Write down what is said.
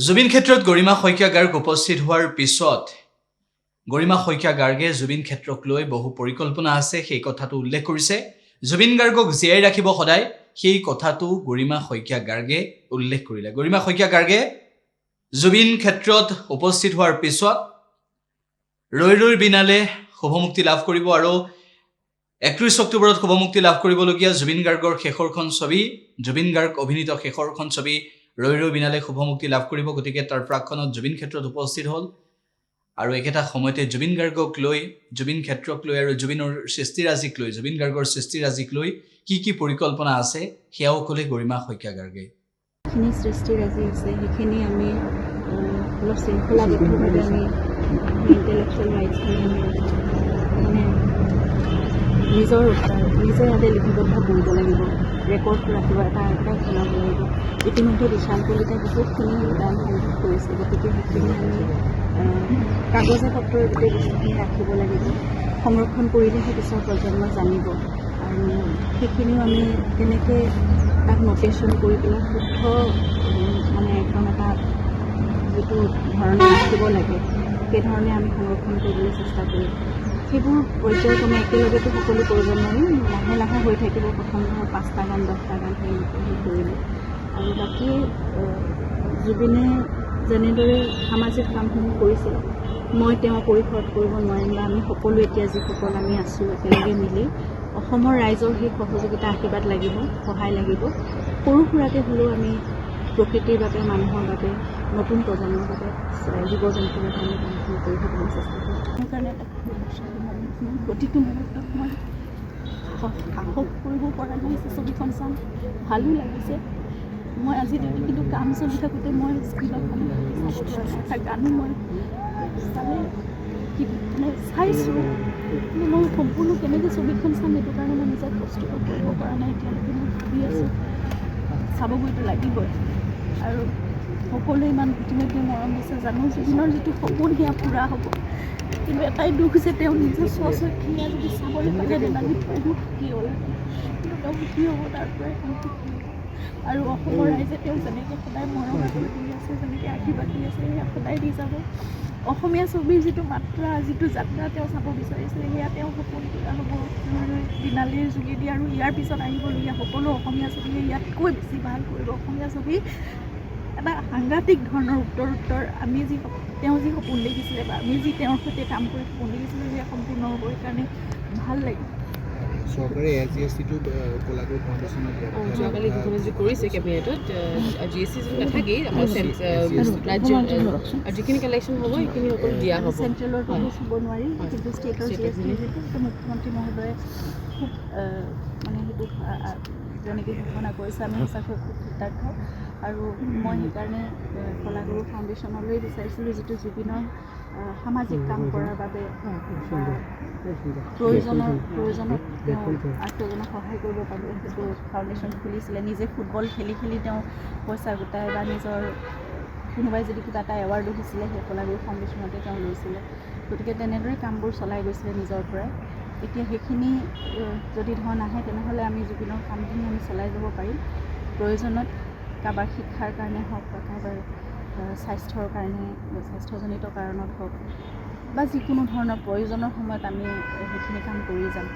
জুবিন ক্ষেত্ৰত গৰিমা শইকীয়া গাৰ্গ উপস্থিত হোৱাৰ পিছত গৰিমা শইকীয়া গাৰ্গে জুবিন ক্ষেত্ৰক লৈ বহু পৰিকল্পনা আছে সেই কথাটো উল্লেখ কৰিছে জুবিন গাৰ্গক জীয়াই ৰাখিব সদায় সেই কথাটো গৰিমা শইকীয়া গাৰ্গে উল্লেখ কৰিলে গৰিমা শইকীয়া গাৰ্গে জুবিন ক্ষেত্ৰত উপস্থিত হোৱাৰ পিছত ৰৈ ৰৈ বিনালে শুভমুক্তি লাভ কৰিব আৰু 31 অক্টোবৰত শুভমুক্তি লাভ কৰিবলগীয়া জুবিন গাৰ্গৰ শেষৰখন ছবি জুবিন গাৰ্গ অভিনীত শেষৰখন ছবি ৰৈ ৰৈ বিনালে শুভমুক্তি লাভ কৰিব গতিকে তাৰ প্ৰাক্ষণত জুবিন ক্ষেত্ৰত উপস্থিত হ'ল আৰু একেটা সময়তে জুবিন গাৰ্গক লৈ জুবিন ক্ষেত্ৰক লৈ আৰু জুবিনৰ সৃষ্টিৰাজিক লৈ জুবিন গাৰ্গৰ সৃষ্টিৰাজিক লৈ কি পৰিকল্পনা আছে সেয়াও ক'লে গৰিমা শইকীয়া গাৰ্গে যিখিনি সৃষ্টিৰাজি আছে সেইখিনি আমি অলপ শৃংখলাবদ্ধভাৱে আমি ইণ্টেলেকচুৱেল ৰাইটছখিনি মানে নিজে ইয়াতে লিপিবদ্ধ কৰিব লাগিব ৰেকৰ্ড ৰাখিব এটা শুনাব লাগিব ইতিমধ্যে বিশাল কলিতাই বহুতখিনি গান সংযোগ কৰিছে গতিকে সেইখিনি আমি কাগজে পত্ৰৰ গোটেই বস্তুখিনি ৰাখিব লাগিব সংৰক্ষণ কৰিলেহে পিছৰ প্ৰজন্মই জানিব আৰু সেইখিনিও আমি কেনেকৈ তাক নটেশ্যন কৰি পেলাই শুদ্ধ মানে একদম এটা যিটো ধৰণে ৰাখিব লাগে সেই ধৰণে আমি সংৰক্ষণ কৰিবলৈ চেষ্টা কৰিম সেইবোৰ পৰ্যায়ক্ৰমে একেলগেতো সকলো কৰিব নোৱাৰিম লাহে লাহে হৈ থাকিব প্ৰথম 5টা গান 10টা গান সেই কৰিলোঁ আৰু বাকী জুবিনে যেনেদৰে সামাজিক কামসমূহ কৰিছিল মই তেওঁ পৰিসৰত কৰিব নোৱাৰিম বা আমি সকলো এতিয়া যিসকল আমি আছোঁ একেলগে মিলি অসমৰ ৰাইজৰ সেই সহযোগিতা আশীৰ্বাদ লাগিব সহায় লাগিব সৰু সুৰাকৈ হ'লেও আমি প্ৰকৃতিৰ বাবে মানুহৰ বাবে নতুন প্ৰজন্মৰ বাবে জীৱ জন্তুৰ বাবে আমি কামখিনি কৰি থাকিবলৈ চেষ্টা কৰিম মোৰ কাৰণে এটা প্ৰতিটো মুহূৰ্তত মই সাহস কৰিব পৰা নাই ছবিখন চাম ভালো লাগিছে মই আজিলৈকে কিন্তু কাম চলি থাকোঁতে মই স্ক্ৰীণত এটা গানো মই চাইছোঁ কিন্তু মই সম্পূৰ্ণ কেনেকৈ ছবিখন চাম সেইটো কাৰণে মই নিজে প্ৰস্তুত কৰিব পৰা নাই এতিয়ালৈকে মই ভাবি আছোঁ চাবগৈতো লাগিবই আৰু সকলোৱে ইমান ইতিমধ্যে মৰম দিছে জানো জুবিনৰ যিটো সপোন সেয়া পূৰা হ'ব কিন্তু এটাই দুখ যে তেওঁ নিজৰ স্বচক্ষীয়া যদি চাবলৈ পালে দেৱালী বহুত সুখী হ'ল কিন্তু তেওঁ সুখী হ'ব তাৰ পৰাই তেওঁ সুখী হ'ব আৰু অসমৰ ৰাইজে তেওঁ যেনেকৈ সদায় মৰম কৰি আছে যেনেকৈ আশীৰ্বাদ দি আছে সেয়া সদায় দি যাব অসমীয়া ছবিৰ যিটো মাত্ৰা যিটো যাত্ৰা তেওঁ চাব বিচাৰিছে সেয়া তেওঁ সপোন পূৰা হ'ব বিনালীৰ যোগেদি আৰু ইয়াৰ পিছত আহিবলগীয়া সকলো অসমীয়া ছবিয়ে ইয়াতকৈ বেছি ভাল কৰিব অসমীয়া ছবি এটা সাংঘাতিক ধৰণৰ উত্তৰ আমি তেওঁ যি সপোন দেখিছিলে বা আমি যি তেওঁৰ সৈতে কাম কৰি সপোন দেখিছিলোঁ সেয়া সম্পূৰ্ণ হ'ব সেইকাৰণে ভাল লাগিব চৰকাৰে GST-টো কলাগুৰু ফাউণ্ডেশ্যনত যোৱাকালি ঘোষণা যি কৰিছে কেবিনেটত GST নাথাকেই আমাৰ ৰাজ্য আৰু যিখিনি কালেকশ্যন হ'ব সেইখিনি অকল দিয়া হ'ব চেণ্ট্ৰেলৰ চুব নোৱাৰি কিন্তু ষ্টেটৰ GST যিটো মুখ্যমন্ত্ৰী মহোদয়ে খুব মানে সেইটো যেনেকৈ ঘোষণা কৰিছে আমি সঁচাকৈ খুব কৃতজ্ঞ আৰু মই সেইকাৰণে কলাগুৰু ফাউণ্ডেশ্যনলৈ বিচাৰিছিলোঁ যিটো জুবিনৰ সামাজিক কাম কৰাৰ বাবে প্ৰয়োজনত তেওঁ আত্মজনক সহায় কৰিব পাৰোঁ সেইটো ফাউণ্ডেশ্যন খুলিছিলে নিজে ফুটবল খেলি তেওঁ পইচা গোটাই বা নিজৰ কোনোবাই যদি কিবা এটা এৱাৰ্ডো দিছিলে সেই কলাগুৰু ফাউণ্ডেশ্যনতে তেওঁ লৈছিলে গতিকে তেনেদৰে কামবোৰ চলাই গৈছিলে নিজৰ পৰাই এতিয়া সেইখিনি যদি ধন আহে তেনেহ'লে আমি জুবিনৰ কামখিনি আমি চলাই যাব পাৰিম প্ৰয়োজনত কাৰোবাৰ শিক্ষাৰ কাৰণে হওক বা কাৰোবাৰ স্বাস্থ্যৰ কাৰণে স্বাস্থ্যজনিত কাৰণত হওক বা যিকোনো ধৰণৰ প্ৰয়োজনৰ সময়ত আমি সেইখিনি কাম কৰি যাম